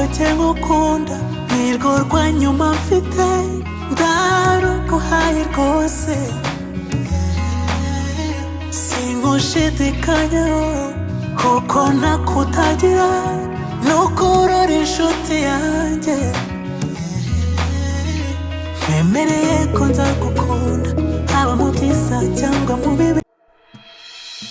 nanjye ngukunda nirwo rwa nyuma mfite ndaruguhaye rwose sinkoshidikanyaho kuko nakutagira nukurora inshuti yanjye ntemereye ko nzagukunda haba mu byiza cyangwa mu bibi.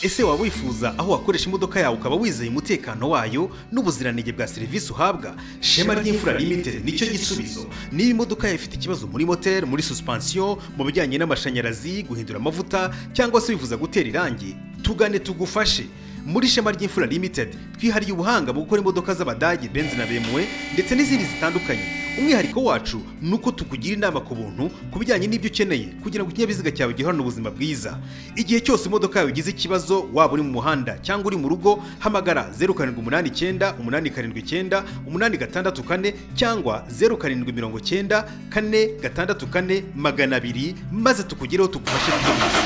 Ese waba wifuza aho wakoresha imodoka yawe ukaba wizeye umutekano wayo n'ubuziranenge bwa serivisi uhabwa? Shema ry'Imfura Limited nicyo gisubizo. Niba imodoka yawe ifite ikibazo muri moteur, muri suspension, mu bijyanye n'amashanyarazi, guhindura amavuta cyangwa se wifuza gutera irangi, tugane tugufashe. Muri Shema ry'Imfura Limited twihariye ubuhanga mu gukora imodoka z'Abadage, Benz na BMW ndetse n'izindi zitandukanye. Umwihariko wacu nuko tukugira inama ku buntu kubijyanye n'ibyo ukeneye kugira ngo ikinyabiziga cyawe gihorane ubuzima bwiza. Igihe cyose imodoka yawe igize ikibazo, waba uri mu muhanda cyangwa uri mu rugo, hamagara 0789879864 cyangwa 07909464 maze tukugireho tugufashe byose.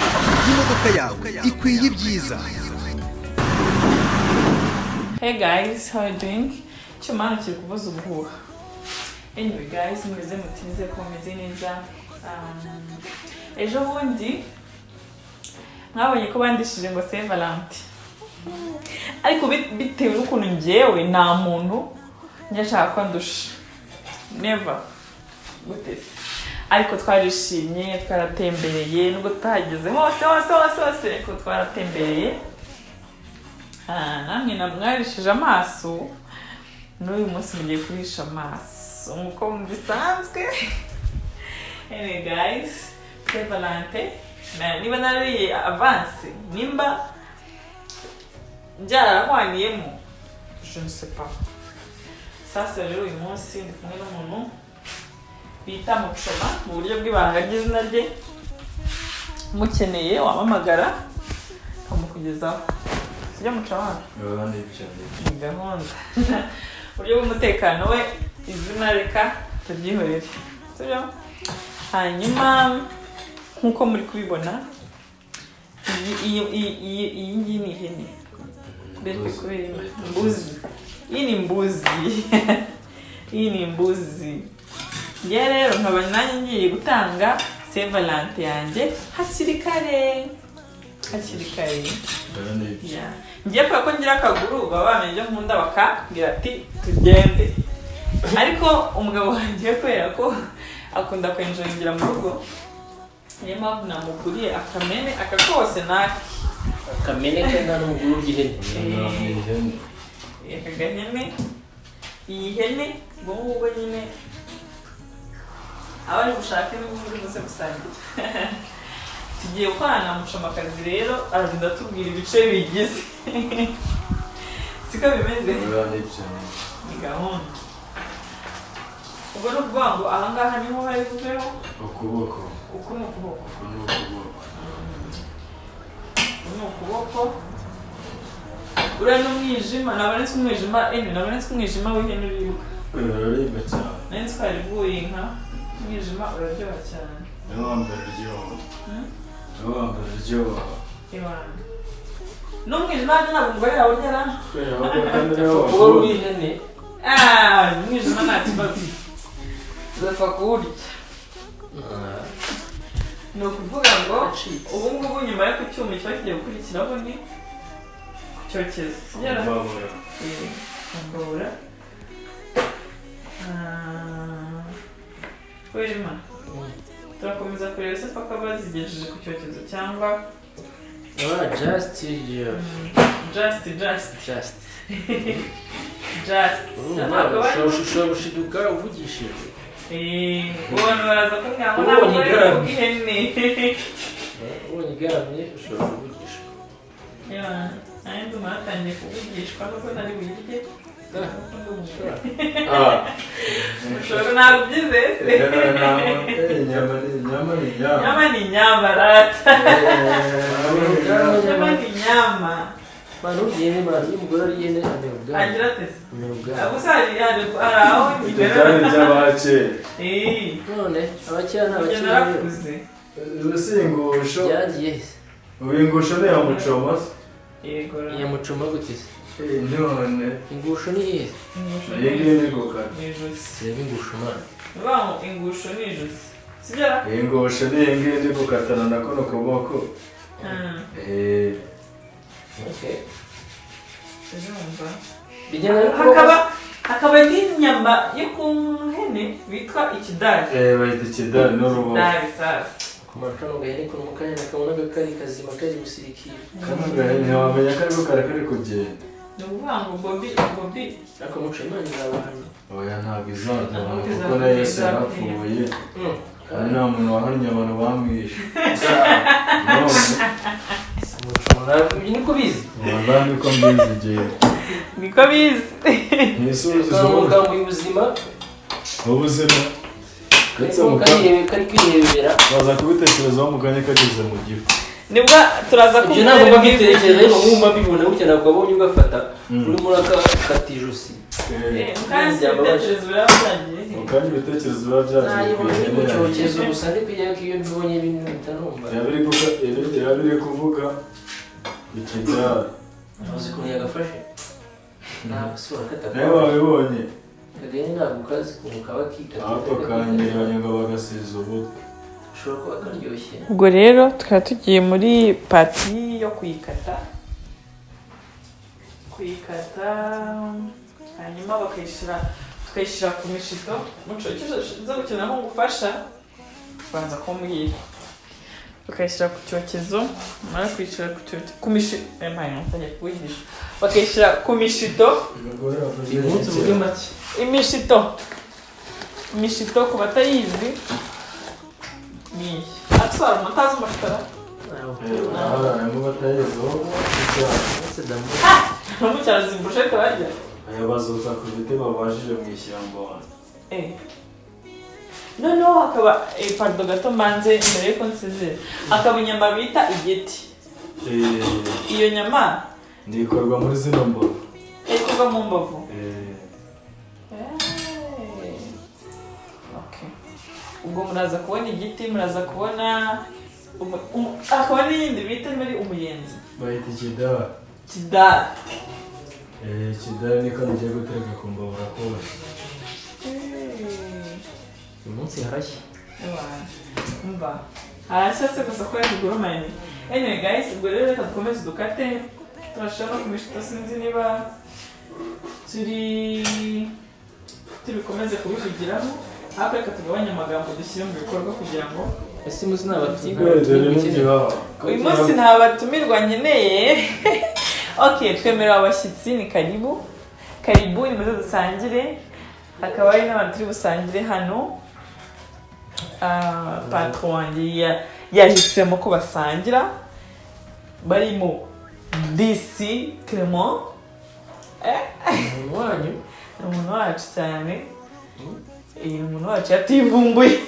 Imodoka yawe ikwiye ibyiza. Hey guys, how are you doing? Chumano kiri kuvuza ubuhuha. Anyway guys, mumeze mutize ko mumeze neza. Ejo bundi mwabonye ko bandishije ngo Saint Valentin. Ariko bitewe n'ukuntu njyewe nta muntu nyashaka ko ndusha. Never. Gute? Ariko twarishimye, twaratembereye, nubwo tutageze hose ko twaratembereye. Namwe namwarishije amaso n'uyu munsi mugiye kurisha amaso nk'uko bisanzwe. Anyway guys, Saint Valentin niba nariye avance nimba byarahwaniyemo je ne sais pas. Sasa rero uyu munsi ndi kumwe n'umuntu bita Mucoma mu buryo bw'ibanga ry'izina rye, mukeneye wamamagara kamukugezaho. Sijya Mucoma gahunda buryo bw'umutekano we izina reka tubyihorere. Sibyo? Hanyuma nkuko muri kubibona iyi ngiyi ni ihene. Bereke kubera imbuzi. Iyi ni imbuzi. Iyi ni imbuzi. Njye rero nkaba nanjye ngiye gutanga Saint Valentin yanjye hakiri kare. Ngiye kubera ko ngira akaguru baba bamenye ibyo nkunda bakambwira ati tugende. Ariko umugabo wanjye kubera ko akunda kwenjoyingira mu rugo, niyo mpamvu namuguriye akamene akakose naki. Akamene kenda n'umuguru w'ihene. Akagahene. Iyi hene ubwo nyine abari gushaka n'ubundi bose gusangira. Tugiye gukorana Mucomakazi rero arinda tubwira ibice bigize. Siko bimeze. Ni gahunda. Ubwo no kuvuga ngo aha ngaha niho hari kuveho ukuboko. Uku ni ukuboko. Uriya n'umwijima, nabonetse umwijima w'ihene uribuka. Uraribwa cyane. Nari twarivuye inka, umwijima uraryoha cyane. N'umwijima ntabwo umugore yawugera. Uwo w'ihene. Umwijima nta kibazo. Uzapfa kuwurya. Ni ukuvuga ngo ubu ngubu nyuma yo ku cyuma kiba kigiye gukurikiraho ni ku cyokezo. Mbabura. Werima. Turakomeza kureba se paka bazigejeje ku cyokezo cyangwa just ushobora gushiduka uvugishije. Ubona baraza kumbwira ngo ntabwo ari ihene. Ubonye igaramye ushobora kuvugisha. Nanjye ndumva natangiye kuvugishwa nuko nari buyirye. Ushobora ntabwo ubyizeye se. Inyama ni inyama rata. Inyama ni inyama. Barugiyene y'umugore ari yene amerugana. Agira atese. Amerugana. Abusari araho ibyo by'abace. None abakira n'abakira. Narakuze. Ubusingusho. Byagiye. Ubingusho ni ya Mucoma. Yego. Ya Mucoma gute? none ingusho ni iyihe? ingusho iyi ngiyi ni gukata. ni ijosi. Reba ingusho mwana. Bivuga ngo ingusho ni ijosi. Sibyo? iyi ngosho ni iyi ngiyi ndi gukatana na kano kaboko. Okay. Urumva? Bigenda hakaba n'inyama yo ku hene bitwa ikidari. Bayita ikidari n'uruboga. Dari sasa. kumakano gahene kuno mukanya nakabona gakari kazima kari gusirikira. Kano gahene wamenya ko ariko kari kugenda. Ni ukuvuga ngo Bobby Ariko muco Imana izabahana. Oya ntabwo izadubana kuko na Yesu yarapfuye. Kandi nta muntu wahannye abantu bamwishe. Niko bizi. Waba niko mbizi igihe. niko bizi. Ntisubize Umugambi w'ubuzima. ubuzima. Kari kwirebera. Baza kubitekerezaho mu kanya kageze mu gifu. Nibwo turaza Ibyo ntabwo mbitekereza ariko mwumva mbibona gutya ntabwo abonye ugafata. Urimo urakata ijosi. kandi ibitekerezo birabyagiye. Kandi ibitekerezo biba byagiye ku ihene yawe. Icyokezo gusa ariko iyo mbibonye ibintu bitanumva. Yabiri kuvuga ikidari. Uzi ukuntu yagafashe? Ntabwo si urakata. Nawe wabibonye. Kageni ntabwo kazi ukuntu kaba kikata. Ako kangereranya ngo bagasiza ubuto. Ushobora kuba karyoshye. Ubwo rero tukaba tugiye muri pati yo kuyikata hanyuma tukayishyira ku mishito. Muco icyo zo gukina nko gufasha banza kumbwira. Bakayishyira ku cyokezo, mara kwishyira ku cyokezo ku mishito bakayishyira ku mishito. Umunsi uvuge make. Imishito ku batayizi ni atwara umutazi umashitara. Harimo batayezeho Numucyara zimbushete bajya. aya bazoza ku biti babajije mu ishyamba. Noneho hakaba pardon gato manze mbere yuko nsezera. Hakaba inyama bita igiti. Iyo nyama ndikorwa muri zino mboga. ikorwa mu mbavu. Okay. Ubwo muraza kubona igiti, muraza kubona akaba n'iyindi bita muri umuyenzi. Bayita ikidari. Kidari. Ikidari niko ngiye guteka ku mbabura kose. Uyu munsi harashye. Mba. Harashye se gusa ko yagurumanye. Anyway guys, ubwo rero reka dukomeze dukate. Turashaka kumishita sinzi niba turikomeze kubivugiraho. Ariko reka tugabanye amagambo dushyire mu bikorwa kugira ngo ese muzi uyu munsi nta batumirwa nkeneye. Okay, twemerera abashyitsi ni karibu ni muze dusangire. Hakaba hari n'abantu turi busangire hano. Patron wanjye yahisemo ko basangira. Barimo DC Clement. Umuntu wacu cyane. Umuntu wacu yativumbuye.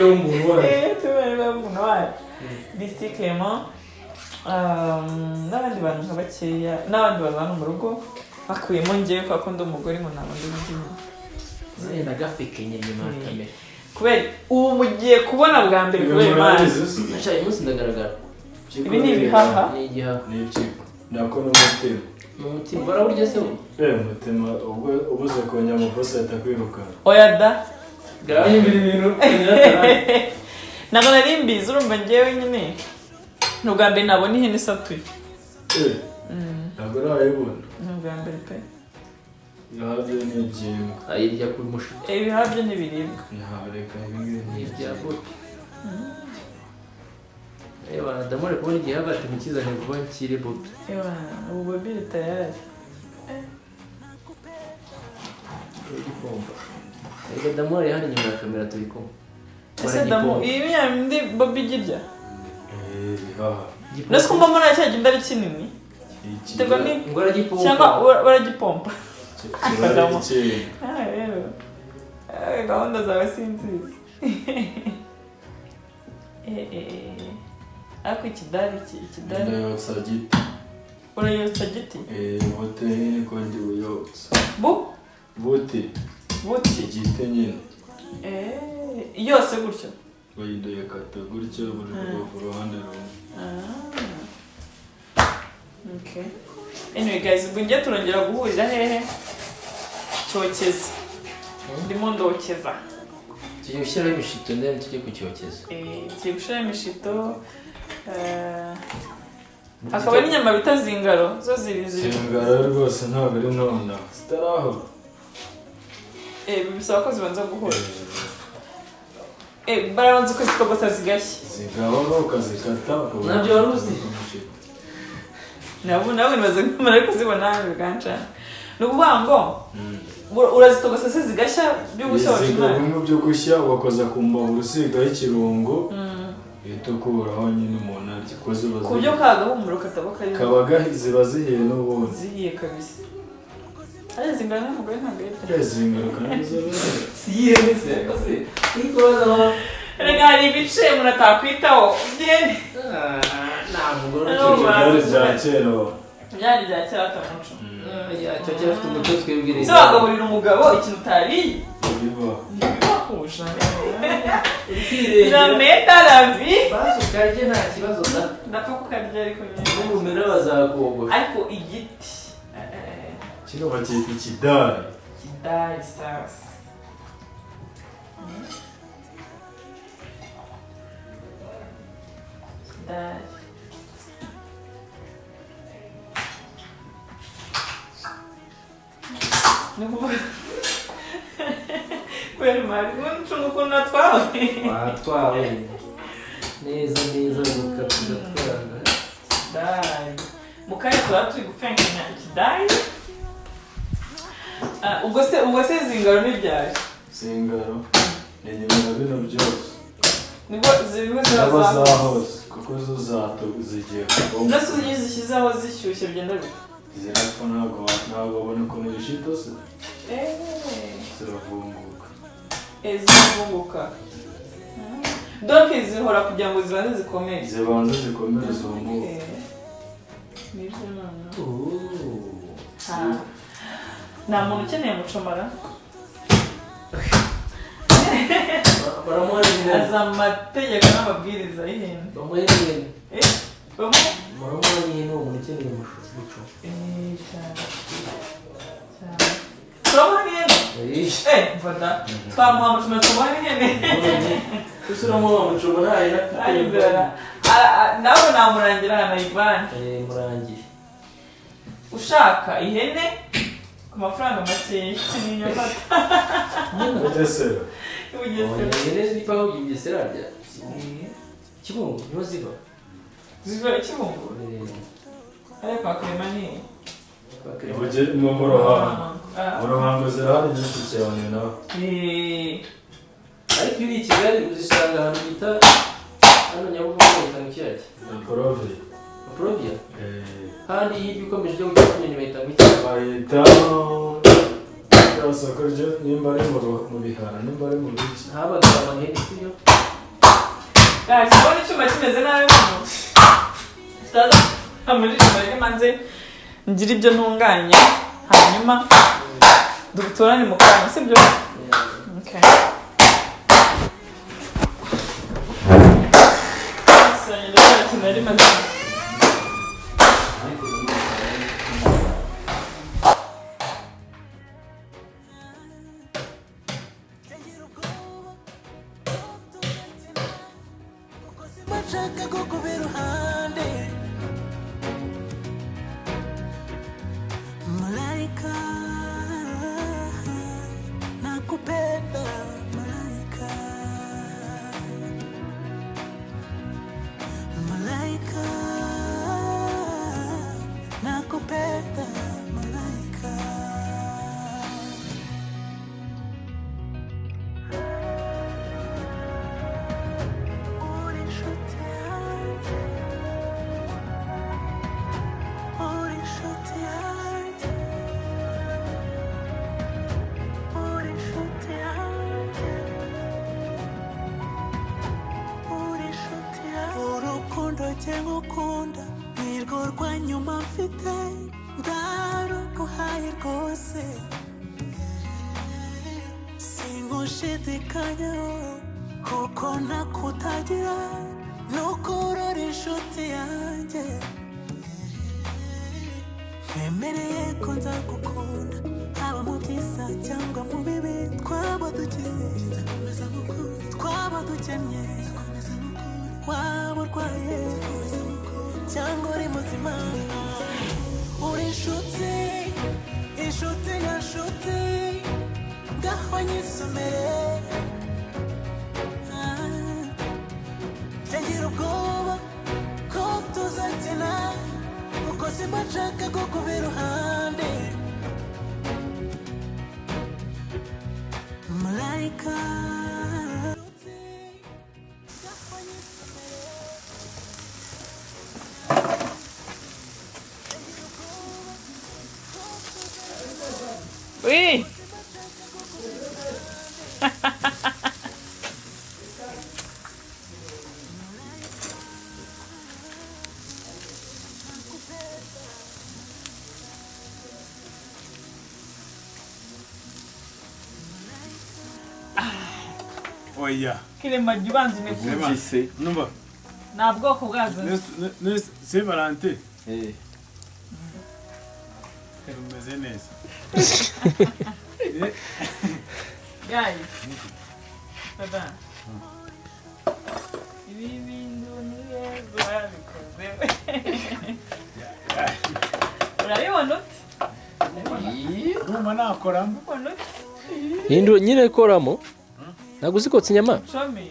Umuntu wacu DC Clement. N'abandi bantu nka bakeya n'abandi bazana mu rugo bakuyemo ngewe kwa ko ndi umugore ngo ntabwo ndi mbyino. Zenda gafekenye nyuma ya kamera. Kubera ubu mugiye kubona bwa mbere kubera Imana. Acha uyu munsi ndagaragara. Ibi ni ibihaha. Ni igihaha. Ni ibyiko. Nako n'umutima. Umutima baraburya se wo? Umutima ubuze konya mu boss atakwiruka. Oya da. Gaye ibintu. Ntabwo nari mbizi urumva ngewe nyine. N'ubwa mbere nabona ihene isatuye. Ntabwo urayibona. N'ubwa mbere pe. Ibihabyo ni ibyimba. Ayirya ku mushi. Ibihabyo n'ibiribwa. Ntihareka ibingibi Ni ibya bote. Damore kubona igihaha ati mukizane vuba nkire bote. Ubu Bobby tayari. Ega Damore hano inyuma ya kamera turi kumwe. Ese Damu ibi yandi Bobby girya. Ibihaha. Nasi kumba mbona cyagenda ari kinini. Tego ni Ngora gipompa. cyangwa baragipompa. Damu. Rero. Gahunda zawe sinzizi. Ako ikidari. Ndayotsa giti. Urayotsa giti? Bote ni ko ndi uyotsa. Bote. Igiti nyine. Yose gutyo. Bayindoye kata gutyo buri ruhande rumwe. Okay. Anyway guys, ubwo ngiye turongera guhurira hehe? Cyokeza. Ndimo ndokeza. Tugiye gushyiraho imishito ndende tujye kucyokeza. Tugiye gushyiraho imishito. Akaba n'inyama bita zingaro. Zo ziri. Zingaro rwose ntabwo ari nona. Zitaraho. Bisaba ko zibanza guhura. Barabanza ko zitogota zigashya. Zigaho ukazikata ukabona. Nabyo wari uzi? Nawe nibaze ko ariko zibona biganca. Nukuvuga ngo urazitogosa se zigashya byo gushya original. Zigabumwe byo gushya wakoza ku mbabura usigaho ikirungo. Itukuraho nyine umuntu agikoze bazi. Ku buryo kagahumuro kataboka ari. Kabaga ziba zihiye n'ubundi. Zihiye kabisa. Ari zingana n'umugore ntabwo yita. Ari zingana kandi zibere. Siye nese kose. Ikoza Rega hari ibice umuntu atakwitaho. Ugende. Nta mugore byari bya kera. Byari bya kera atamuco. Cyo cyafite umuco twebwire. Se wagaburira umugabo ikintu utariye. Biba. Ntibibahuje. Jamais dans la vie. Baso karye nta kibazo da. Ndapfa kukarya ariko nyine. Umumera bazakogosha. Ariko igiti. Kino bakita ikidari. Ikidari sasa. Ikidari. Kweli mari, n'uncungu ukuntu natwawe. Watwawe. Neza gukatugana. Ikidari. Mukanya tuba turi gufenganya ikidari. Ubwo se zingaro n'ibyari. Zingaro. Inyuma bino byose. Nibwo ziriho zahose kuko zo zigiye kuvoma. Nase uzishyizeho zishyushye bigenda bite? Zirapfa ntabwo babona ukuntu bishito se. Ziravunguka. Zivunguka. Donc zihora kugira ngo zibanze zikomere. Zibanze zikomere zumuke. Nibyo none. Nta muntu ukeneye mucomara. Aza amategeko n'amabwiriza y'ihene. Bamuhene. Bamuhene ni umuntu ukeneye muco. Turamuhene? Mfata. Twamuha mucomara tumuhene. Usuramuha mucomara ayina. Nawe namurangira hano Ivani. Murangiye. Ushaka ihene ku mafaranga makeya n'inyamata. Bugesera. Ihene zipaho Bugesera rya. Kibungo niho ziva. Ziva Kibungo? Ariko bakarema ni? Mu Ruhango zirahari nyinshi cyane nawe. Ariko iyo uri i Kigali uzisanga ahantu bita hano Nyabugogo bahita mu kiyaya. Provia? Kandi hirya ukomeje ujya kujya kumenya bahita mu kiyaya. Bahita isoko ryo nimba ari mu bihara nimba ari mu biki. Habaga amahene siyo? Kubona icyuma kimeze nabi hano. Kitaza amurishima rege manze ngira ibyo ntunganya hanyuma dutorane mu kanya sibyo? Okay. Nari maze bashaka kukubera iruhande malaika nakupenda malaika malaika nakupenda malaika ngukunda nirwo rwa nyuma mfite ndaruguhaye rwose sinkushidikanyaho kuko nakutagira nukurora inshuti yanjye Wemereye ko nzagukunda haba mu byiza cyangwa mu bibi twaba dukize twaba dukennye waba urwaye cyangwa uri muzima uri inshuti inshuti nyanshuti ngaho nyisomere ngira ubwoba ko tuzakina kuko simba nshaka kukuba iruhande malayika Oui. Oya. Kirema gibanze Zema. Numva. Na bwoko bwazo. C'est Valentin. Umeze neza. Guys. Baba. Ibi bintu ni yeza bikoze. Urabibona ute? Urumva nakoramo. Urabibona ute? Hindu nyine koramo. Naguzi kotsa inyama. Shomi.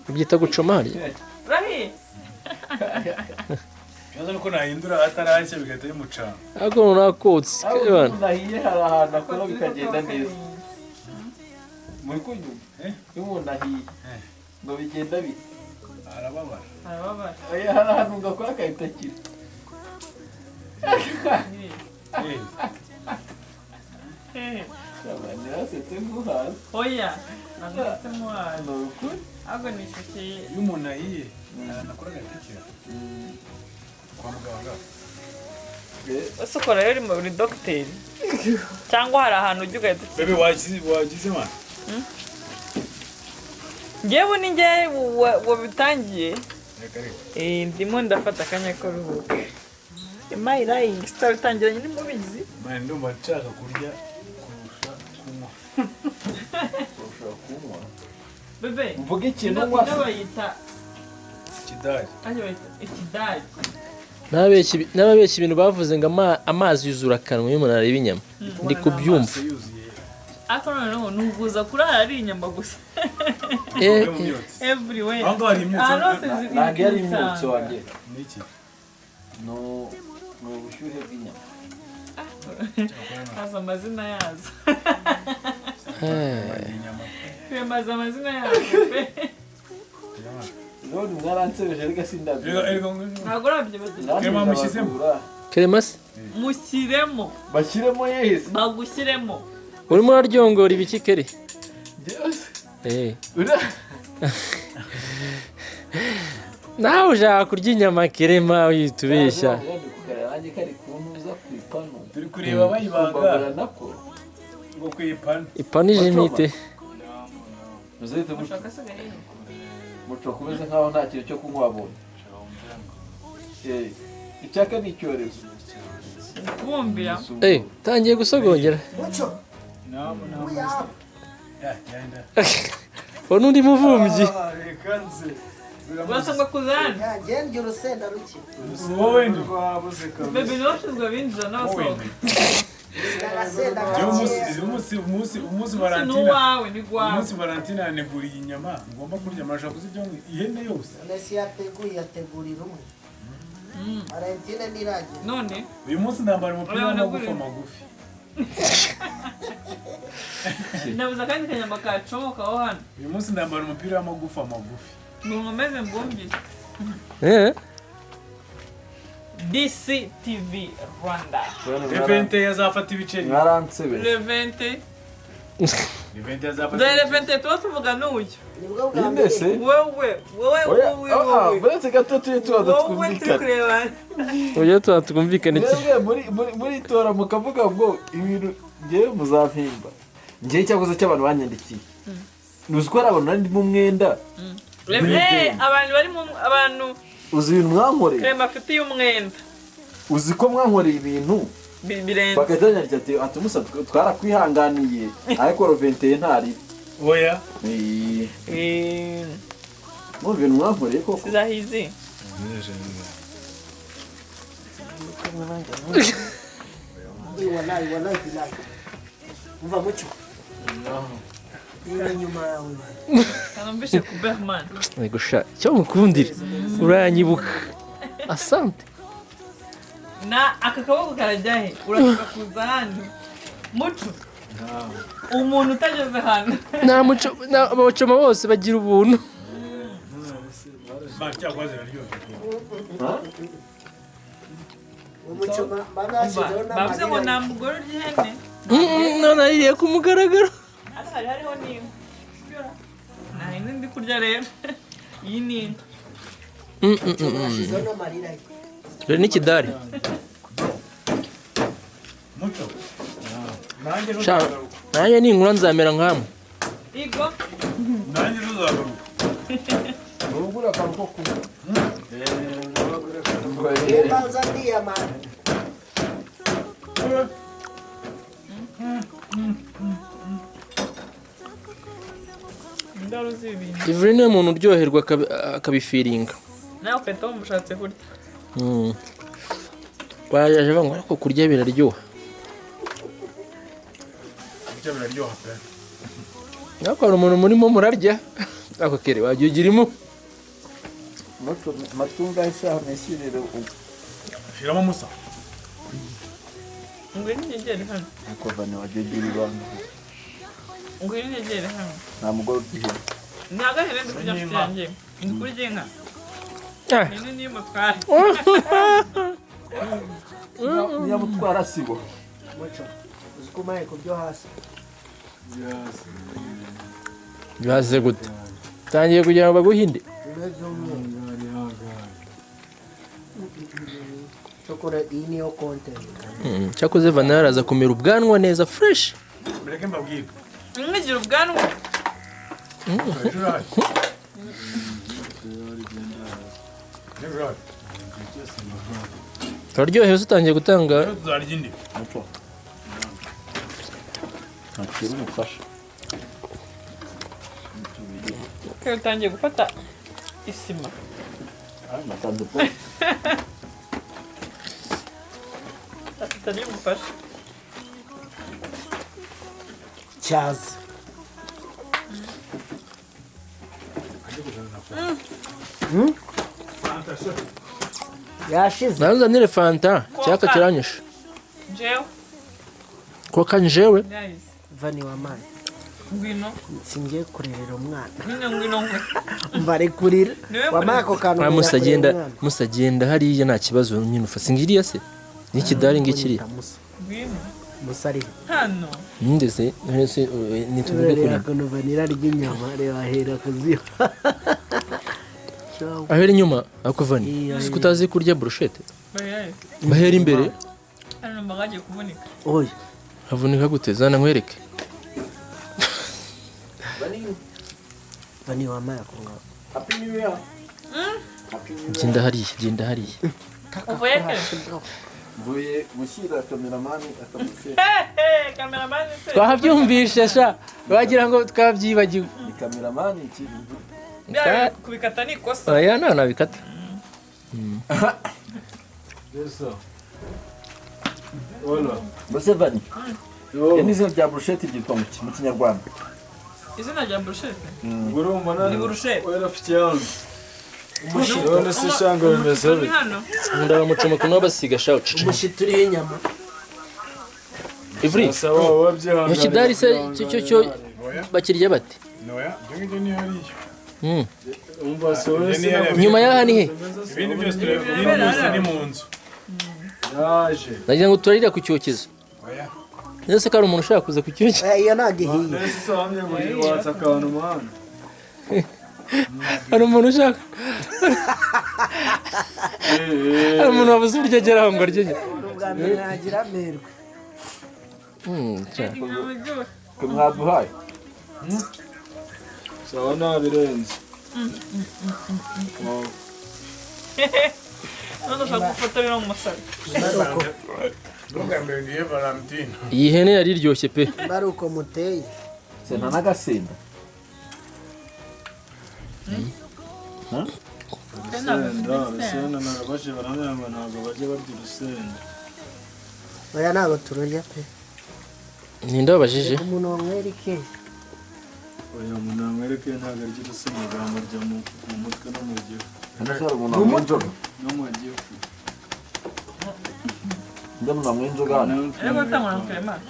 Ubyita gucoma hariya. Urahiye? Yaza nuko nahindura atarashya bigahita bimucana. Ako nakotse. Ebana. Nahiye hari ahantu akora bikagenda neza. Muri kunyuma. Iyo nahiye. Ngo bigenda bite. Arababara. Arababara. Oya hari ahantu ngakora akahita akira. Nirasetse nk'uhaza. Oya. Nanditse mwana. Ni ukuri. Ahubwo nisekeye. Iyo umuntu ahiye nakora agatekera. Kwa muganga. Ese ukora rero uri dogiteri? Cyangwa hari ahantu ujya ugahita Bebe wagize mwana? Ngewe ni ngewe wabitangiye. Reka reka. Ndimo ndafata akanya ko ruhuka. Am I lying? Star utangiranye ni mubizi. Mwana ndumva nshaka kurya kurusha kunywa. Ushobora kunywa. Bebe. Mvuga ikintu Ino wasa. bayita Kidari. ayo bayita ikidari. N'ababeshya ibintu bavuze ngo amazi yuzura akanwa iyo umuntu areba inyama. Ndi kubyumva. Ako noneho nuguza kurara ari inyama gusa. Everywhere. Aho hari imyotsi. Ntabwo yari imyotsi wanjye. Niki? No ubushyuhe bw'inyama. Haza amazina yazo. Kwemaza amazina yazo pe. None mwaransebeje ariko sindabyo. Ntabwo urabye bagira. Krema mushyizemo. Kremasi? Mushyiremo. Bashyiremo yehese. Bagushyiremo. Urimo uraryongora ibiki kere? Nawe ushaka kurya inyama Krema uyitubeshya. Turi kureba bayibaga. Ngo kwipana. Ipana ijimite. Muzahita muco kumeze nkaho nta kintu cyo kunywa wabonye. Icyaka ni icyorezo. Kumbira. Tangiye gusogongera. Wa nundi muvumbyi. Basanga kuzana. Yagenda urusenda ruki. Wowe ndi kwabuze kabisa. Bebe noshizwe binjira n'abasohoka. Umunsi Valentina. Nuwawe ni gwawe. Umunsi Valentina yaneguriye inyama ngomba kurya amarasha kuzirya ihene yose. Nesi yategurira umwe. Valentina niragiye. None uyu munsi ndambara umupira w'amagufa magufi. Nabuza kandi kanyama kacomokaho hano. Uyu munsi ndambara umupira w'amagufa magufi. Ngomeze mbumbi. DCTV Rwanda. Levente yazafata ibiceri. Mwaransebe. Levente. Levente yazafata. Levente tuvuga n'uyu. Nibwo bwa mbere. Wowe. Buretse gato turi twumvikana. Oya twumvikana iki? Muri tora mukavuga ngo ibintu ngewe muzampimba. Ngewe cyakoze cy'abantu banyandikiye. Nuzi ko ari abantu nari mu mwenda. Abantu bari mu abantu uzi ibintu mwankoreye. Krema afite y'umwenda. uzi ko mwankoreye ibintu birenze bakajya ati musa twarakwihanganiye ariko roventeye ntari oya mu bintu mwankoreye koko sizahizi wallahi umva mucyo iri nyuma yawe kanambishe kuberman gusha cyo mukundira uranyibuka asante na aka kaboko karajyahe urashaka kuza hano muco umuntu utageze hano nta muco abacoma bose bagira ubuntu umucyo banashyizeho bavuze ngo n'amarira nta mugore urya ihene none ariye ku mugaragaro hano hariho n'inka nta hene ndi kurya rero iyi ni inka banashyizeho n'amarira ye dore n'ikidari muco nanjye ninkura nzamera nkamwe igo nanjye ntuzagaruka urugura akantu ko kunywa baza ndiyamana indaro z'ibintu ivure niwe muntu uryoherwa akabifiringa nawe ufite aho mushatse kurya baje banywa ariko kurya biraryoha burya biraryoha pe ariko hari umuntu murimo murarya ako kere wagiye ugirimo matunga isaha mesirire shiramo musa ngwino inyegere hano akova ni wajegira ibanga ngwino inyegere hano nta mugore ugihe ntabwo ahene ndi kurya mfite yanjye ndi kurya inka ihene niyo mutware niyo mutwara sibo mucyo uzi ko umaye ku byo hasi bihaze gute utangiye kugira ngo baguhinde bimeze umweru cyokora iyi niyo kontenti cyakoze vanilla araza kumera ubwanwa neza fresh mureke mbabwire mwigira ubwanwa uraryohewe se utangiye gutanga tuzarya indi ntakiri umufasha ko utangiye gufata isima natanze po atari gufasha cyaza yashize nanzanire fanta cyaka kiranyishe jewe koka njewe guys vani wamaye ngwino singiye kurerera umwana ngwino ngwe mbare kurira wamaye ako kantu Ah, ngera kurerera umwana. musagenda hariya nta kibazo nyine ufase ngiriya se n'ikidari ngikiriya ngwino musari hano ndetse nituvuge kuri urareba akantu vanira ry'inyama reba hera kuziba ahera inyuma akuvani siko utazi kurya brochette bayaye bahera imbere hano mbagaje kuvunika oya avunika gute zana nkwereke vani wamaye ako ngako genda hariya uvuye he mvuye gushyira kameramani akamufera kameramani se twabyumvishe sha wagira ngo twabyibagiwe ni kameramani ikiri bya kubikata ni ikosa aya nta nabikata mbese vani n'izina rya brochette ryitwa mu kinyarwanda izina rya brushete urumva ni brushete rafiki yangu none se shanga bimeze ni hano ndaba mucoma kuno basiga sha ucice umushito uriho inyama ivuri saba wabyihangana iyo kidari se cyo bakirya bate noya ibyo ngibyo ni hariya umva se wese nyuma y'aha ni he ibindi byose ibindi byose ni mu nzu yaje nagira ngo turarira ku cyokezo oya nese ko ari umuntu ushaka kuza ku cyokezo iyo ntabwo ihiye nese se wamye ngo watsa akantu umuhanda hari umuntu ushaka hari umuntu wabuze uburyo agera aho ngo arye ubwa mbere nagira amerwe ko mwaduhaye sawa nabirenze none ushaka gufotorera mu musaro Ntugambe ngiye Valentine. iyi hene yari iryoshye pe bari uko muteye sena n'agasinda urusenda narabaje barambwira ngo ntabwo bajya barya urusenda oya ntabwo tururya pe ninde wabajije umuntu wanywera iki oya umuntu wamwereke ntabwo arya urusenda bwamurya mu mutwe no mu gifu hano hari umuntu wanywa inzoga no mu gifu undi muntu wanywa inzoga hano ariko utangwa na Clement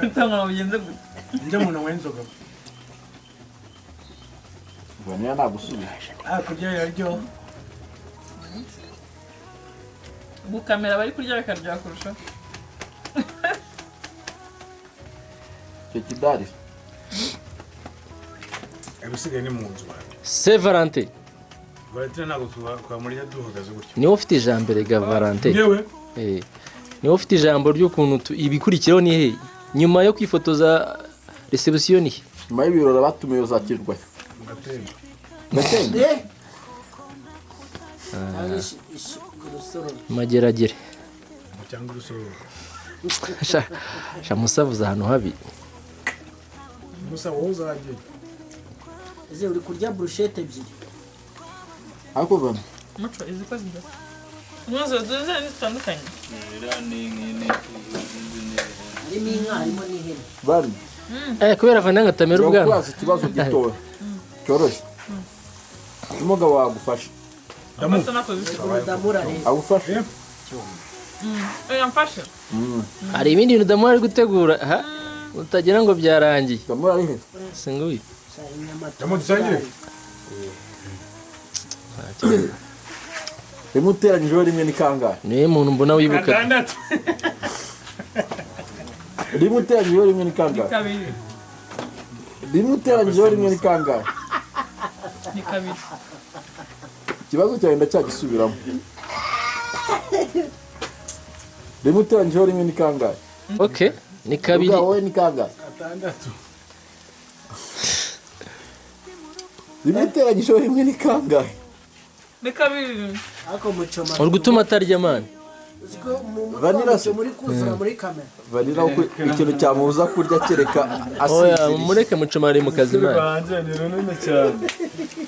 utangwa na bugenze gute Njye umuntu wenzoga. ubwo niyo nagusubiza Kurya yaryo. gukamera bari kurya bakarya kurusha icyo kidari Abisigaye ni mu nzu. se Valentin Valentine ntabwo twamurya duhagaze gutyo. niwe ufite ijambo rega Valentin Yewe. niwe ufite ijambo ry'ukuntu ibikurikiraho ni he nyuma yo kwifotoza reception ni he nyuma y'ibirori abatumiye uzakirwa Mu gatembo. gatembe mageragere Cyangwa urusoro. sha musavuza ahantu habi Musa wowe uzagiye. ese uri kurya brushette ebyiri ariko bana muco izi ko zidasa mwazo duze zitandukanye iriya ni nk'ini harimo inka harimo n'ihene bari kubera Vananga atamera ubwana kubaza ikibazo gitoya cyoroshye umugabo wagufasha amasa nakoze iki urudamura rero agufashe oya mfashe hari ibindi bintu damu ari gutegura ha utagira ngo byarangiye ndamura ari he singuye inyama Ndamo dusangire. rimwe uteranyijeho rimwe ni kangahe niwe muntu mbona wibuka Gatandatu. rimwe uteranyijeho rimwe ni kangahe kabiri rimwe uteranyijeho rimwe ni kangahe ni kabiri ikibazo cyawe ndacyagisubiramo rimwe uteranyijeho rimwe ni kangahe okay ni kabiri ubwawe wowe ni kangahe Gatandatu. rimwe uteranyijeho rimwe ni kangahe ni kabiri ariko mucoma uri gutuma atarya mani uziko Vanilla se? muri kuzura muri kamera vanira ikintu cyamubuza kurya kereka oya asinziriye mureke mucumari mu kazi mani rwanjye ni runini cyane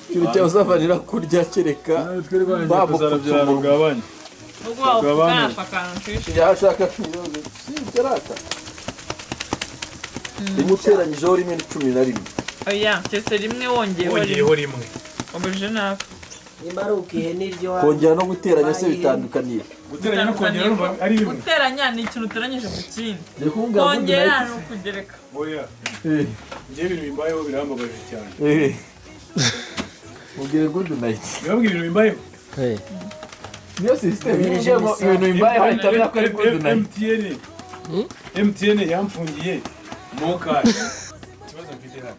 ikintu cyabuza vanira kurya kereka twe rwanjye bamupfutse kuzabyara umunwa rugabanye ubwo wapfuka akantu nshishe yashaka kiyobe si terata rimwe uteranyijeho rimwe ni 11 oya cyese rimwe wongeyeho Wongeyeho rimwe. ubujije nafi nimba ari ukihene iryo kongera no guteranya se bitandukaniye Guteranya no kongera urumva ari bimwe. guteranya ni ikintu uteranyije mu kindi Njye kumbwira ngo kongera ni ukugereka Oya. Njye ibintu bimbayeho birambabaje cyane. mubwire good night Bibabwira ibintu bimbayeho. niyo system y'ibintu bimbaye ahita ko ari good night MTN yamfungiye mokash. Ikibazo mfite hano.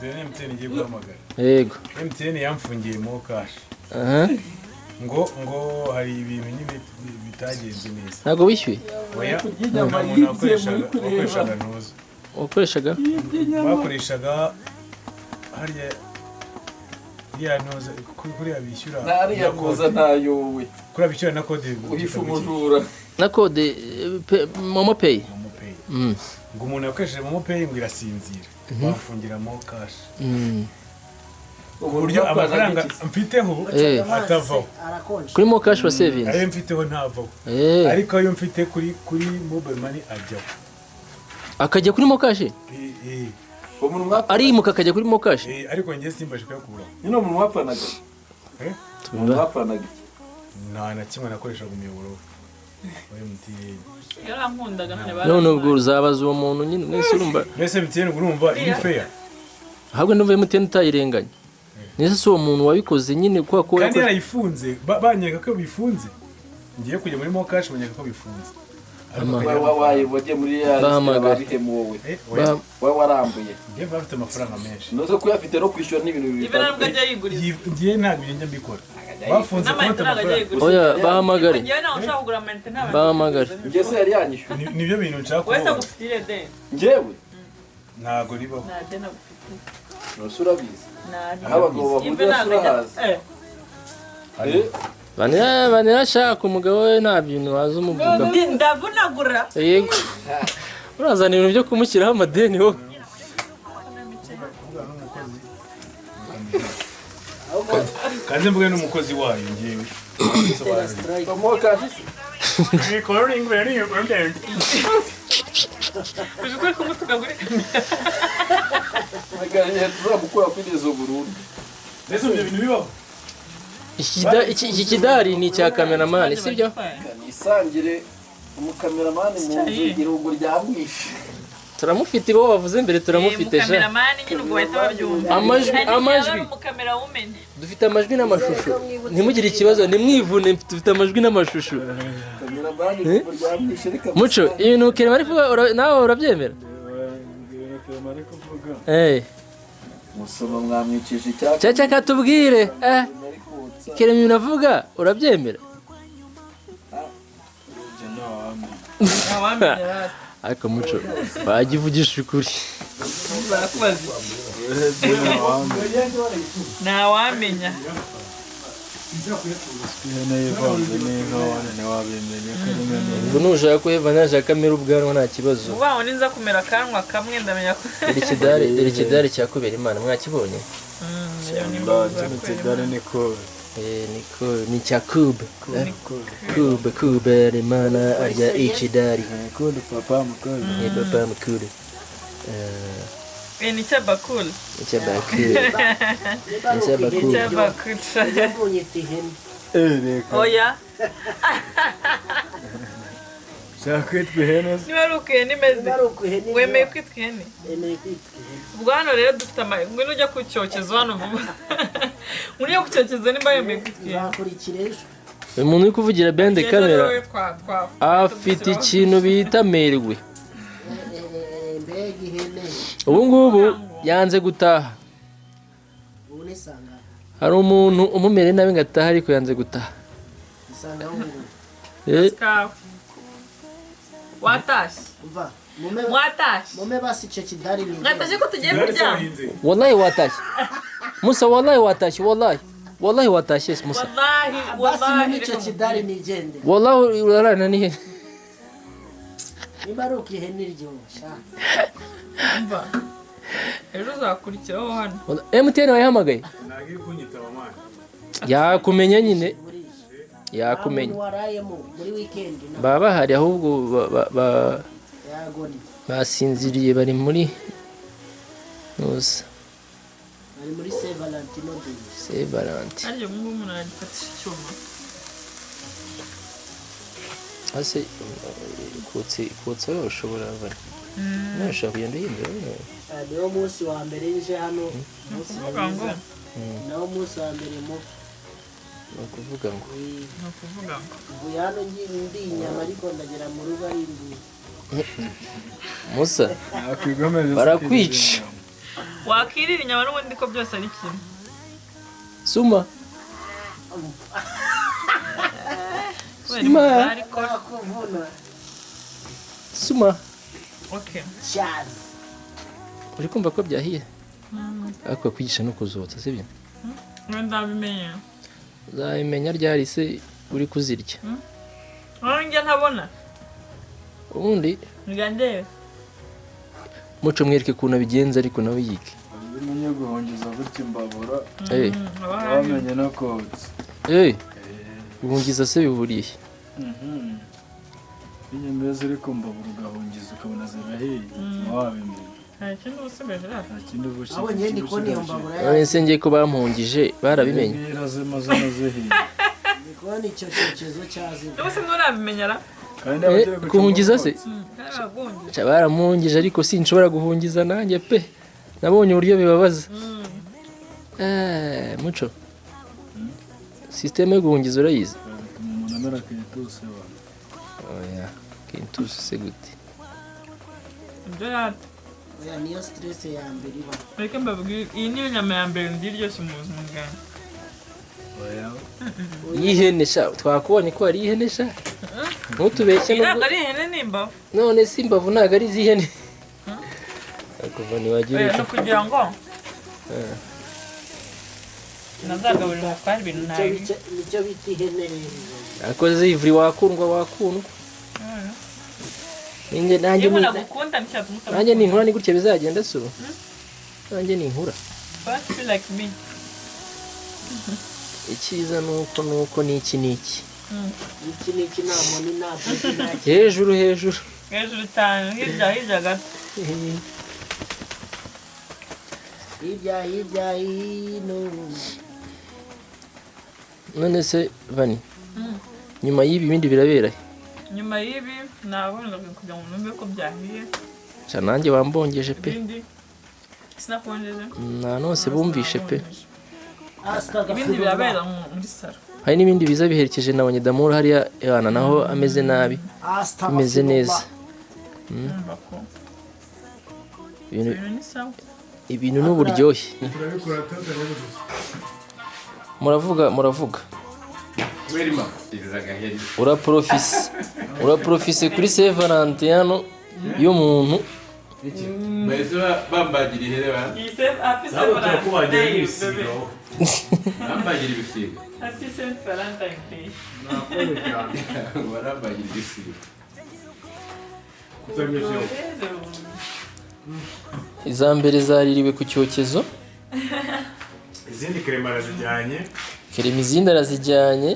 Dore MTN ngiye guhamagara. yego MTN yamfungiye mokash. aha Ngo hari ibintu nyine bitagenze neza. ntago wishyuye Oya. Umuntu wakoreshaga ntuzo. wakoreshaga Bakoreshaga hariya ntuzo kuri abishyura. ntariya kuza ntayowe Kuri abishyura na kode. uhifa umujura na kode momo pay Ngo umuntu yakoresheje momo pay ngo irasinzira. Bafungira mokash. Uburyo amafaranga mfiteho atavaho. arakonje kuri mo cash wa savings Ayo mfiteho ntavaho. Ariko ayo mfite kuri mobile money ajyaho. akajya kuri mo cash umuntu mwapfa arimuka akajya kuri mo cash Ariko njye simbashe kuyakura. nyine umuntu mwapfanaga umuntu mwapfanaga Nta na kimwe nakoreshaga umuyoboro wa MTN. yarankundaga none ubwo uzabaza uwo muntu nyine mwese urumva Mbese MTN urumva iri fair. ahubwo ndumva MTN utayirenganya nese si uwo muntu wabikoze nyine kwa ko Kandi yarayifunze banyeka ko bifunze. Ngiye kujya muri mokash banyeka ko bifunze. wagiye muri ya babihemu wowe warambuye Ngiye bafite amafaranga menshi. noze kuyafite no kwishyura n'ibintu ibirambwa ajya yiguriza Ngiye ntabwo njya mbikora. Bafunze konti amafaranga. oya bahamagare njyewe nawe ushaka kugura amayinite ntabwo bahamagare njye se yari yanyishyura Nibyo bintu nshaka wese kuvuga. agufitiye deni njyewe Ntago ribaho. nta deni agufitiye nose urabizi nta aho abagabo bavuga urahazi Vanilla shaka umugabo we nta bintu waza umuvuga. Ndavunagura. Yego. Urazana ibintu byo kumushyiraho amadeni wowe. Kanze mvuge n'umukozi wayo ngewe. Recording very important. Ujye kumutuka kuri. Maganye tuzamukura kugeza Burundi. Ndetse ibyo bintu bibaho. Iki kidari ni icya cameraman sibyo? Nisangire umukameramani mu nzu irungu ryamwishe. Turamufite bo bavuze mbere turamufite sha. Cameraman nyine ubwo bahita babyumva. Amajwi. Umukamera w'umene. Dufite amajwi n'amashusho. Ntimugire ikibazo nimwivune dufite amajwi n'amashusho. Muco ibintu Kerema ari kuvuga nawe urabyemera? Musoma mwamwicishije icyaka. Cyaca katubwire Kerema ibintu avuga urabyemera? Ariko Muco bagivugisha ukuri. Ntawamenya. Ngo nushaka ko Eva naje kamera ubwanwa nta kibazo. Ubaho ninza kumera kanwa kamwe ndamenya ko. Dore ikidari cyakubera Imana mwakibonye? Ikidari niko. Niko ni cha kube. Kube Imana arya ikidari. Kube papa mukuru. Ni papa mukuru. Ni cyabakul. Cyabakul. Cyabakul. Yabonye tihene. Oya. Kwitwa ihene. Niba ari ukihene imeze. Wemeye kwitwa ihene? Emeye kwitwa ihene. Ubwo hano rero dufite ngwino ujya ku cyokezo hano vuba. Uriya ku cyokezo nimba yemeye kwitwa ihene. Bakurikira ejo. Umuntu uri kuvugira behind camera afite ikintu bita merwe. Mbega ihene. Ubu ngubu yanze gutaha. Ubu ni sanga. Hari umuntu umumere nabi ngataha ariko yanze gutaha. Sanga ubu. Watashye. Umva. Watashye. Mume basi icyo kidari ni. Ngataje ko tugiye kuryama. Wallahi watashye. Musa wallahi watashye wallahi. Wallahi watashye Musa. Wallahi icyo kidari ni gende. Wallahi urarana ni he? Niba ari ukihene iryo sha. Umva. Ejo uzakurikiraho hano. MTN wayihamagaye? Nagiye kunyitaba mwana. Yakumenya nyine. Yakumenya. Muri weekend. Baba hari ahubwo yagoni. Basinziriye bari muri Nusa. Bari muri Saint Valentino Day. Saint Valentin. Ariyo umuntu aragifatisha icyuma. Ase kutse ushobora bari. Nashaka kugenda yindira. Niwo munsi wa mbere nje hano. Nawo munsi wa mbere mu Nukuvuga ngo. Nukuvuga ngo. Hano ndi inyama ariko ndagera mu rugo ari imbuye. Musa. Barakwica. Wakirira inyama n'ubundi ko byose ari kimwe. Suma. Suma. Okay. Chaz. Uri kumva ko byahiye? Ariko kwigisha no kuzotsa sibyo? Ndabimenya. Uzabimenya ryari se uri kuzirya? Njye ntabona. Ubundi ngande Muco mwereke kuna bigenza ariko nawe yike. Umenye guhongeza gutya imbabura. Wamenye nakotse. Guhungiza se bihuriye. Inyemeza ariko mbabura ugahungiza ukabona zirahiye. Wabimenya. Ikintu usibeje rata. Abo nyende ko niyo mbabura. Ese ngiye ko bamuhungije barabimenye. Nikoni icyo cyerekezo cyazi. Ubuse nurabimenyara? Guhungiza se? Baramuhungije ariko sinshobora guhungiza nanjye pe. Nabonye uburyo bibabaza. Muco. System yo guhungiza urayizi? Umuntu amera kintuse wa. Oya, kintuse se gute? Ndara. Oya niyo stress ya mbere iba. Reka mbabwire iyi niyo nyama ya mbere ndiryoshye mu buzima bwanjye. Oya. Yihene sha twakubonye ko ari ihene sha. Ntutubeshye no. Ntabwo ari ihene n'imbavu. None si imbavu ntabwo ari izihene. Ariko vani wagira no kugira ngo nazagaburira umutware ibintu nabi. nicyo bita ihene rero. akoze ivuri wakundwa nanjye Iyo nagukunda nticyatuma nanjye ninkura ni gutya bizagenda so nanjye ninkura But feel like me. icyiza nuko niki iki nta moni nta peti nta hejuru Hejuru cyane hirya gato. hirya hino. none se Vani nyuma y'ibi bindi birabera Nyuma y'ibi nabona kugira ngo numve ko byahiye. cyane nanjye wambongeje pe Ibindi sinakonjeje. nta nose bumvishe pe Ibindi birabera muri saro. hari n'ibindi biza biherekeje na Banyedamuru hariya yana naho ameze nabi bimeze neza Numva ko ibintu ibintu ni sawa. ibintu n'uburyohe turabikora tutarabikora muravuga werima izagaheri uraprofise kuri Saint Valentin hano y'umuntu bahise bambagira ihene ba He said happy ntabwo Saint turakubagira Valentine's Day. n'ibisiga bambagira ibisiga Happy Saint Valentine's Day. nakoze cyane barambagira ibisiga kutamenya iza mbere zaririwe ku cyokezo izindi krema arazijyanye kerema izindi arazijyanye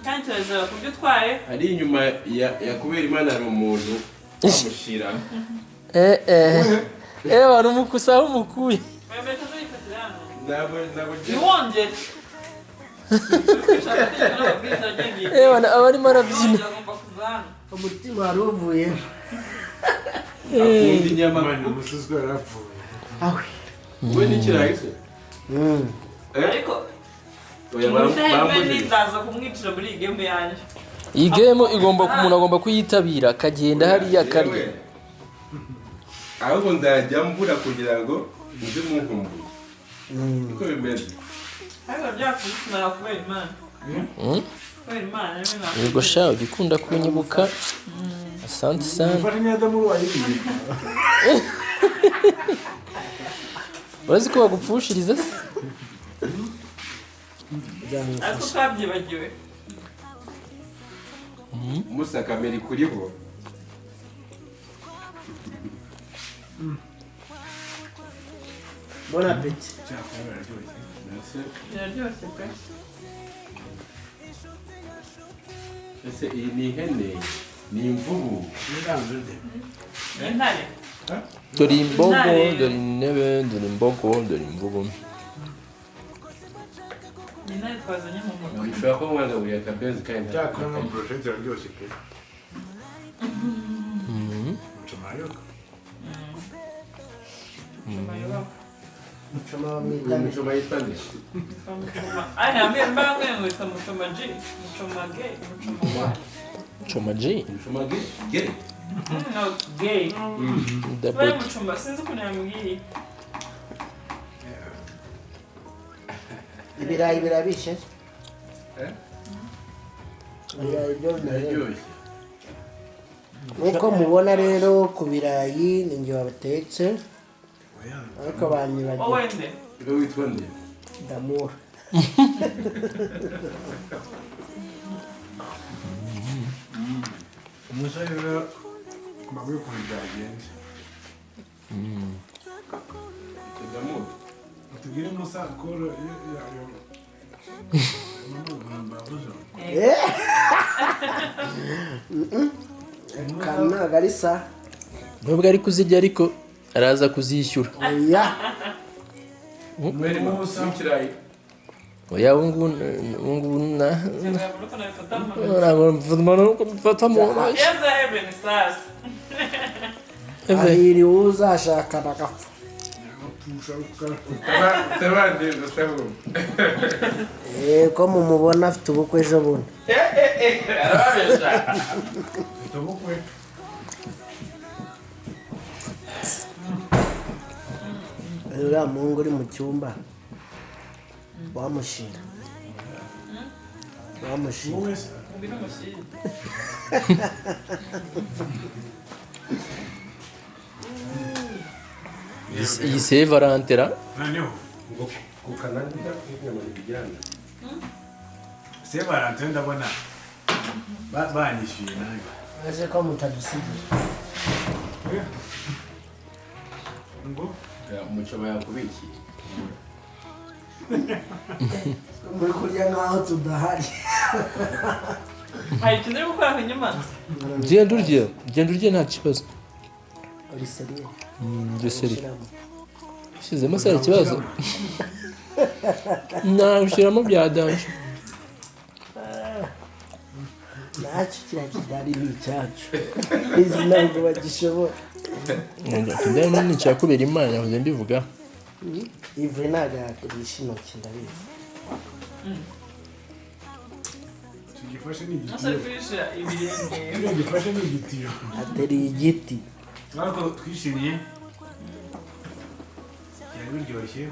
Kandi turazaba ku byo utwaye. ari inyuma ya kubera imana ari umuntu amushyira wari umukusa aho umukuye Wemeye kuzifatira hano. ntabwo Ntiwongere. abarimo arabyina Agomba kuza hano. umutima wari uvuye. akunda inyama mani umusuzwa yarapfuye we n'ikirahise Ariko Umusahembe ndaza kumwicira muri iyi game yanjye. iyi game umuntu agomba kuyitabira akagenda hariya akarya ahubwo nzajya mbura kugira ngo nze munkumbuye niko bimeze Ariko byakutumara kubera Imana. Kubera Imana rero nako. yego sha ugikunda kunyibuka asante sana ufata n'Adamu wayiriye urazi ko bagupfushiriza se Ariko twabyibagiwe. musa kamera ikuriho Bon appétit. Biraryoshye pe. ese iyi ni ihene ni imvubu Intare. dore imbogo dore intebe dore imbogo dore imvubu Intare twazanye mu mutwe. bishobora kuba mwagaburiye akabenzi kandi cyakora nka porojegiti iraryoshye pe mucamayoga Muchoma umushoma yitwa nde Ai naambia mbangu yangu ita muchoma G. Muchoma gay. Muchoma what? Choma G umushoma gay No gay. the Wewe bot muchoma sinzi kuniambia. Ibirayi birabishe. Ibirayi byo bimeze. biraryoshye Nk'uko mubona rero ku birayi ni njye wabatetse. Ariko banyibagiwe Owende. iwe witwa nde Damura. umusore rero mbabwiye ukuntu byagenze tudamu tubwire musa koro yayo Ntabwo ari sa. nubwo ari kuzirya ariko araza kuzishyura Oya. werima n'ikirayi oya ubungubu Ntabwo nabifata mu. ntabwo mfata mu ntoki Yaza heaven sasa. Ahiriwe uzashakana agapfa. utabandiza sabu Ko mumubona afite ubukwe ejo bundi. arabesha tubukwe Uriya muhungu uri mu cyumba wamushira. Wamushira. wese Ubi n'umushiri. iyi Saint Valentin noneho ngo kukananira inyama n'ibijyana se Valentin ndabona banyishyuye nawe ese ko mutadusigira ngo umuco yakubikiye muri kurya nk'aho tudahari hari ikintu uri gukora nk'inyama genda urye nta kibazo uri seriye njye seri ushyizemo se hari ikibazo ushyiramo bya danje ntacyo kiriya kidari ni icyacu izi ntabwo bagishobora kidari ni icyakubera imana yavuze mbivuga ivure ntabwo yakurisha intoki ndabizi gifashe ni nasa igitiyo kurisha ibirenge gifashe ni igitiyo ateriye igiti ariko twishimiye byari biryoshye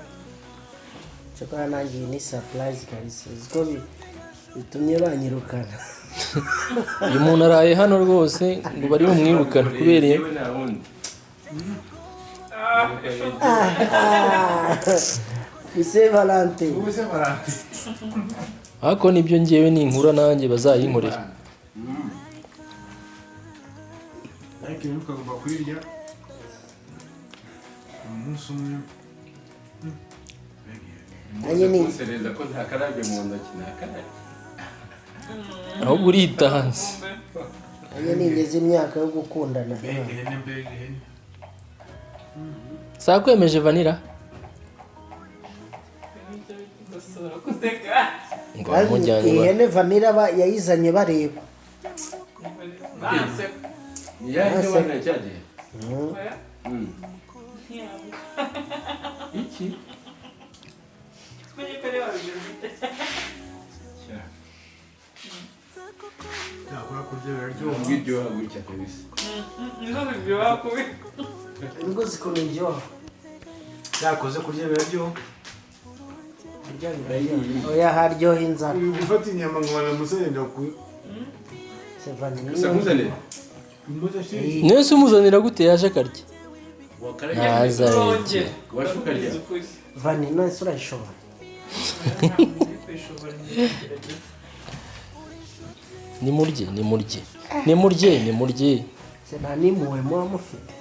cyakora nanjye iyi ni surprise kabisa uziko bitumye banyirukana uyu muntu araye hano rwose ngo bari bumwirukane kubera iyo ise Valente ubu se Valentin ariko nibyo ngewe ninkura nanjye bazayinkorera ariko ibintu tukagomba kurirya umunsi umwe nanjye ni sereza ko ntakarabye mu ntoki ntakarabye ahubwo uritanze nanjye nigeze imyaka yo gukundana mbega ihene sakwemeje vanira gusura kuseka ngo kandi wamujyanye ihene vanira yayizanye bareba banse yaje wana cyagiye iki tumenye ko ari wabigize nakora kurya biraryoha biryoha gutya kabisa nizo biryoha kubi nibwo zikuntu iryoha yakoze kurya biraryoha kurya biraryoha oya haryoha inzara uyu gufata inyama nkabona umusore se vanira gusa nkuzanire niwe se umuzanira gute yaje akarya naza ronge washuka rya vanira ese urayishobora nimurye se nta n'impuhwe muba mufite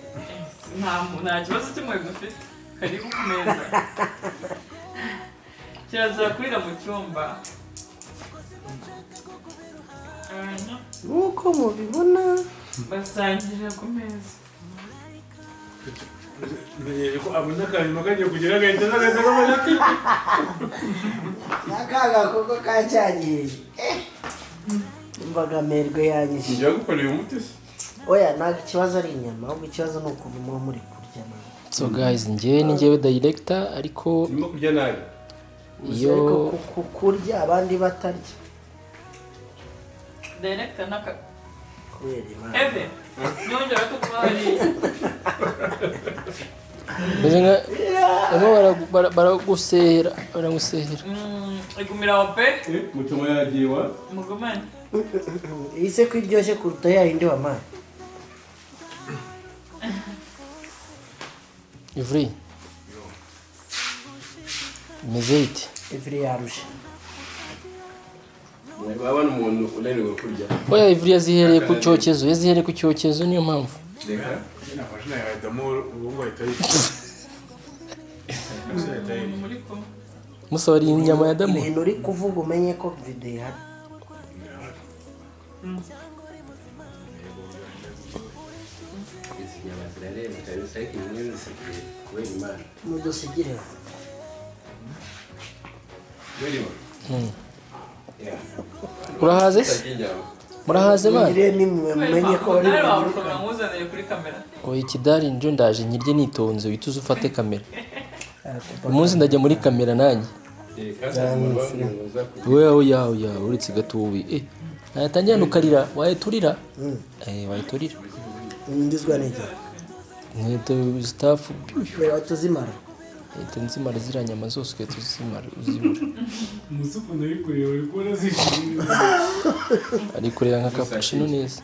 nta kibazo kimwe dufite karibu ku meza kirazira kurira mu cyumba abantu nk'uko mubibona basangirira ku meza ntegereje ko abona akanyuma kagiye kugera agahita kabona ati n'aka gakoko kacyagiye imbaga amerwe yanyishe njya gukorera umuti se oya ntabwo ikibazo ari inyama ahubwo ikibazo ni ukuntu muba muri kurya nawe so guys njyewe director ariko urimo kurya nabi iyo kurya abandi batarya director naka kubera imana eve nyongera ko twari meze nka baragusera igumira wa pe mutumo yagiye wa mugumane iyi se ko iryoshye kuruta ya yindi wamaye Ivry meze ite ivure yarusha wabana umuntu unaniwe kurya oya Ivry yazihereye ku cyokezo niyo mpamvu reka nafashe na yahitamo ubu ngo ahita muri kumwe musaba ari inyama ya damu ibintu uri kuvuga umenye ko video ihari izi nyama zirareba kabisa ariko imwe zisigaye kubera imana mudusigire kubera imana urahaze se murahaze bana mugire nimwe mumenye ko bari nawe wabushobora nkuzaniye kuri kamera oya ikidari njo ndaje nyirye nitonze uhita uza ufate kamera uyu munsi ndajya muri kamera nanjye oya uretse gato wowe natangira nukarira wayiturira wayiturira ndizwa neza nkweto staff reba tuzimara nkweto nzimara ziriya nyama zose ugahita uzibura umusuku uri kureba uri kubona zishimye ari kureba nka cappuccino neza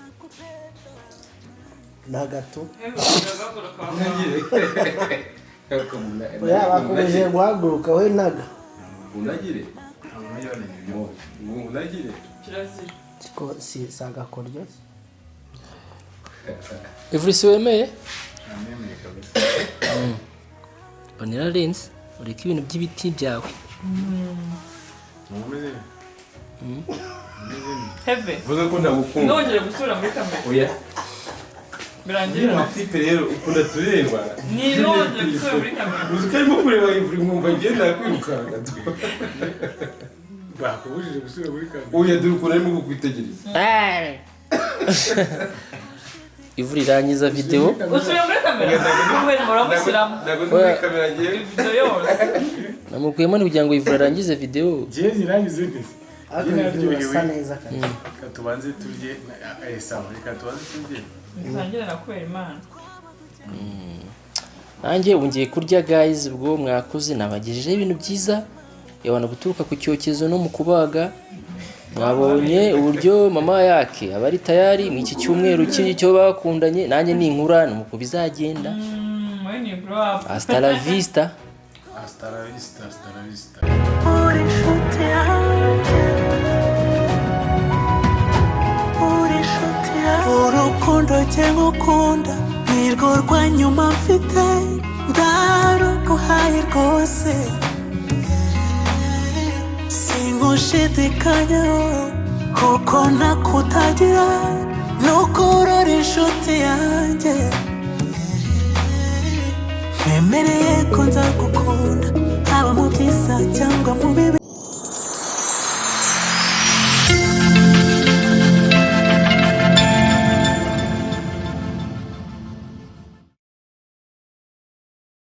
na gato eve uragakora kwa mama oya bakomeje guhaguruka we naga unagire ntabwo unagire kirazira ko si agakoryo Everisi wemeye namwemeye kabisa Vanilla Lens ureka ibintu by'ibiti byawe umeze Heavy vuga ko ndagukunda nongere gusura muri kamera oya birangira amatipe rero ukunda turerwa ni nongere gusura muri kamera uzi ko arimo kureba ivuri mwumva ngenda kwirukanga bakubujije gusubira muri kamera oya dore ukuntu arimo kukwitegereza Ivuri irangiza video usubira muri kamera kubera muramushyiramo ntabwo ndi muri kamera ngewe video yose namukuyemo ni kugira ngo Ivuri arangize video ngewe zirangize neza ariko birasa neza kandi reka tubanze turye sawa reka tubanze turye ntangire nakubera imana nanjye ubu ngiye kurya guys ubwo mwakoze nabagejejeho ibintu byiza yabana guturuka ku cyokezo no mu kubaga mwabonye uburyo mama yake aba ari tayari mu iki cyumweru cyo bakundanye nanjye ninkura nuko bizagenda when you grow up hasta la vista hasta la vista uri inshuti yanjye uri inshuti yanjye urukundo jye ngukunda nirwo rwa nyuma mfite ndaruguhaye rwose sinkushidikanyaho kuko ntakutagira nukurora inshuti yanjye nkwemereye ko nzagukunda haba mu byiza cyangwa mu bibi